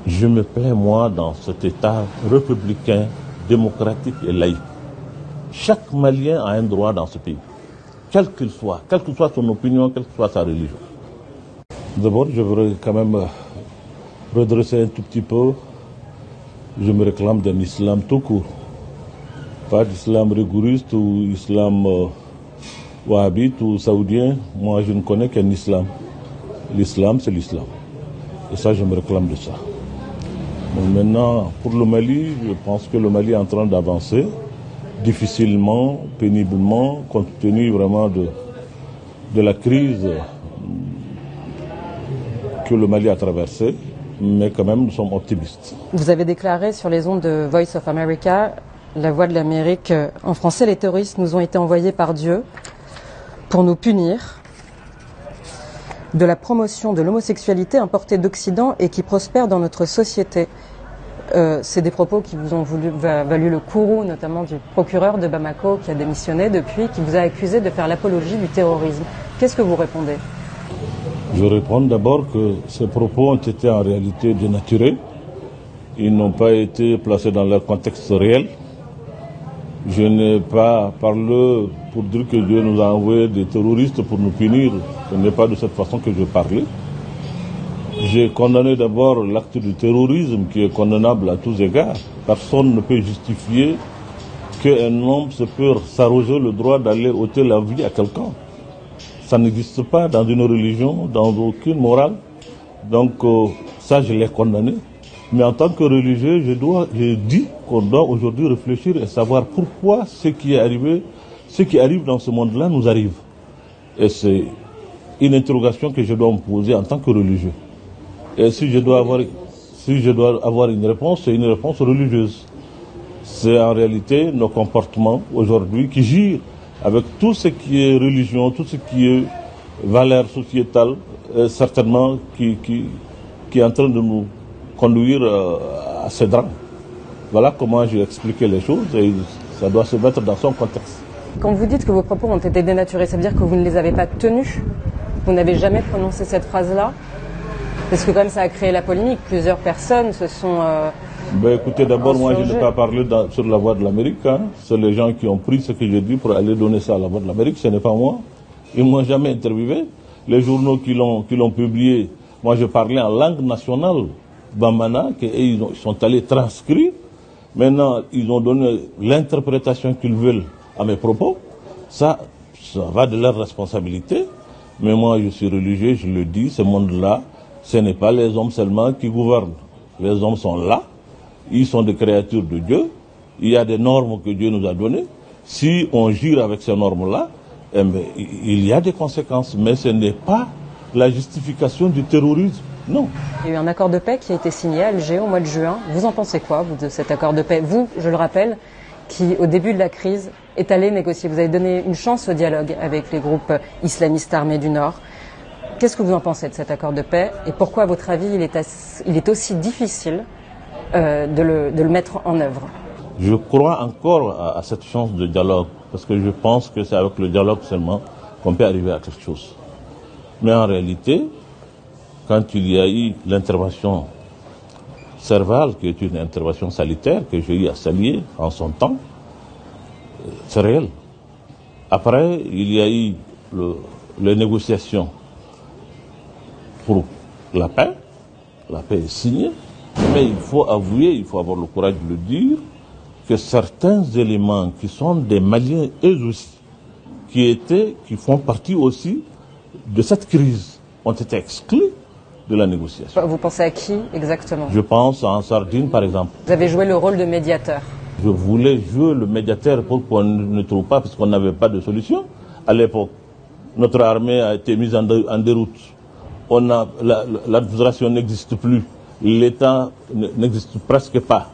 Je me plais, moi, dans cet État républicain, démocratique et laïque. Chaque Malien a un droit dans ce pays, quelle que soit son opinion, quelle que soit sa religion. D'abord, je voudrais quand même redresser un tout petit peu. Je me réclame d'un islam tout court. Pas d'islam rigoriste ou islam wahhabite ou saoudien. Moi, je ne connais qu'un islam. L'islam, c'est l'islam. Et ça, je me réclame de ça. Donc maintenant, pour le Mali, je pense que le Mali est en train d'avancer, difficilement, péniblement, compte tenu vraiment de la crise que le Mali a traversée. Mais quand même, nous sommes optimistes. Vous avez déclaré sur les ondes de Voice of America, la voix de l'Amérique, en français, les terroristes nous ont été envoyés par Dieu pour nous punir de la promotion de l'homosexualité importée d'Occident et qui prospère dans notre société. C'est des propos qui vous ont valu le courroux, notamment du procureur de Bamako qui a démissionné depuis, qui vous a accusé de faire l'apologie du terrorisme. Qu'est-ce que vous répondez ? Je réponds d'abord que ces propos ont été en réalité dénaturés. Ils n'ont pas été placés dans leur contexte réel. Je n'ai pas parlé pour dire que Dieu nous a envoyé des terroristes pour nous punir. Ce n'est pas de cette façon que je parlais. J'ai condamné d'abord l'acte du terrorisme qui est condamnable à tous égards. Personne ne peut justifier qu'un homme se peut s'arroger le droit d'aller ôter la vie à quelqu'un. Ça n'existe pas dans une religion, dans aucune morale. Donc ça, je l'ai condamné. Mais en tant que religieux, je dis qu'on doit aujourd'hui réfléchir et savoir pourquoi ce qui arrive dans ce monde-là nous arrive. Et c'est une interrogation que je dois me poser en tant que religieux. Et si je dois avoir une réponse, c'est une réponse religieuse. C'est en réalité nos comportements aujourd'hui qui girent avec tout ce qui est religion, tout ce qui est valeur sociétale, certainement qui est en train de nous conduire à ces drames. Voilà comment j'ai expliqué les choses et ça doit se mettre dans son contexte. Quand vous dites que vos propos ont été dénaturés, ça veut dire que vous ne les avez pas tenus? Vous n'avez jamais prononcé cette phrase-là? Parce que quand même ça a créé la polémique, plusieurs personnes se sont... écoutez, d'abord moi je n'ai pas parlé sur la Voix de l'Amérique. Hein. C'est les gens qui ont pris ce que j'ai dit pour aller donner ça à la Voix de l'Amérique, ce n'est pas moi. Ils ne m'ont jamais interviewé. Les journaux qui l'ont publié, moi je parlais en langue nationale, Bambana, ils sont allés transcrire. Maintenant, ils ont donné l'interprétation qu'ils veulent à mes propos. Ça va de leur responsabilité. Mais moi, je suis religieux, je le dis, ce monde-là, ce n'est pas les hommes seulement qui gouvernent. Les hommes sont là, ils sont des créatures de Dieu. Il y a des normes que Dieu nous a données. Si on gire avec ces normes-là, il y a des conséquences. Mais ce n'est pas la justification du terrorisme. Non. Il y a eu un accord de paix qui a été signé à Alger au mois de juin. Vous en pensez quoi, vous, de cet accord de paix? Vous, je le rappelle, qui, au début de la crise, est allé négocier. Vous avez donné une chance au dialogue avec les groupes islamistes armés du Nord. Qu'est-ce que vous en pensez de cet accord de paix? Et pourquoi, à votre avis, il est aussi difficile de le mettre en œuvre? Je crois encore à cette chance de dialogue, parce que je pense que c'est avec le dialogue seulement qu'on peut arriver à quelque chose. Mais en réalité, quand il y a eu l'intervention Serval, qui est une intervention sanitaire que j'ai eu à saluer en son temps, c'est réel. Après, il y a eu les négociations pour la paix est signée, mais il faut avouer, il faut avoir le courage de le dire, que certains éléments qui sont des Maliens eux aussi, qui font partie aussi de cette crise, ont été exclus de la négociation. Vous pensez à qui exactement? Je pense à Ansar Dine par exemple. Vous avez joué le rôle de médiateur. Je voulais jouer le médiateur pour qu'on ne trouve pas, parce qu'on n'avait pas de solution à l'époque. Notre armée a été mise en déroute. L'administration n'existe plus. L'État n'existe presque pas.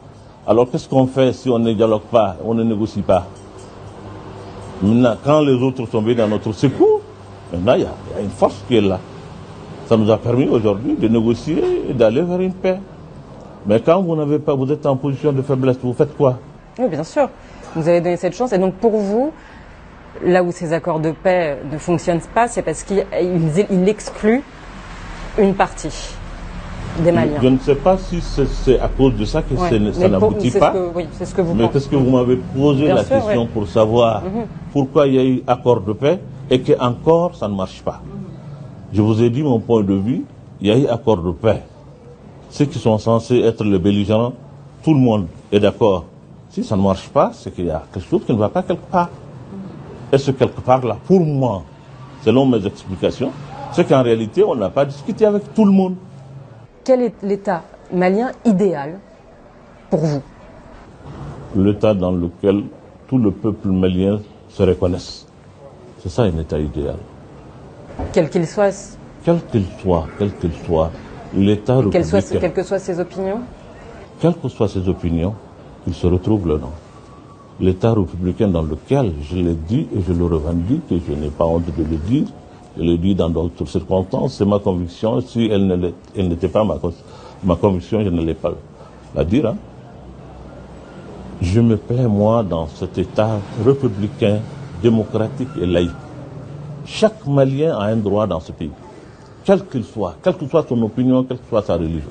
Alors qu'est-ce qu'on fait si on ne dialogue pas, on ne négocie pas? Maintenant, quand les autres sont venus dans notre secours, maintenant il y a une force qui est là. Ça nous a permis aujourd'hui de négocier et d'aller vers une paix. Mais quand vous n'avez pas, vous êtes en position de faiblesse, vous faites quoi? Oui, bien sûr. Vous avez donné cette chance. Et donc pour vous, là où ces accords de paix ne fonctionnent pas, c'est parce qu'il exclut une partie. des Maliens. Je ne sais pas si c'est à cause de ça que ça n'aboutit pas. Oui, c'est ce que vous mais pensez. parce que vous m'avez posé Bien la sûr, question oui. pour savoir pourquoi il y a eu accord de paix et que encore ça ne marche pas. Je vous ai dit mon point de vue, il y a eu accord de paix. Ceux qui sont censés être les belligérants, tout le monde est d'accord. Si ça ne marche pas, c'est qu'il y a quelque chose qui ne va pas quelque part. Et ce quelque part là, pour moi, selon mes explications, c'est qu'en réalité, on n'a pas discuté avec tout le monde. Quel est l'État malien idéal pour vous? L'État dans lequel tout le peuple malien se reconnaisse. C'est ça un État idéal. Quel qu'il soit, Quel qu'il soit, l'État républicain, quelles que soient ses opinions? quelles que soient ses opinions, il se retrouve là-dedans. L'État républicain dans lequel, je l'ai dit et je le revendique, et je n'ai pas honte de le dire, je le dis dans d'autres circonstances, c'est ma conviction. Si elle n'était pas ma conviction, je n'allais pas la dire. Hein. Je me plais, moi, dans cet État républicain, démocratique et laïque. Chaque Malien a un droit dans ce pays, quel qu'il soit, quelle que soit son opinion, quelle que soit sa religion.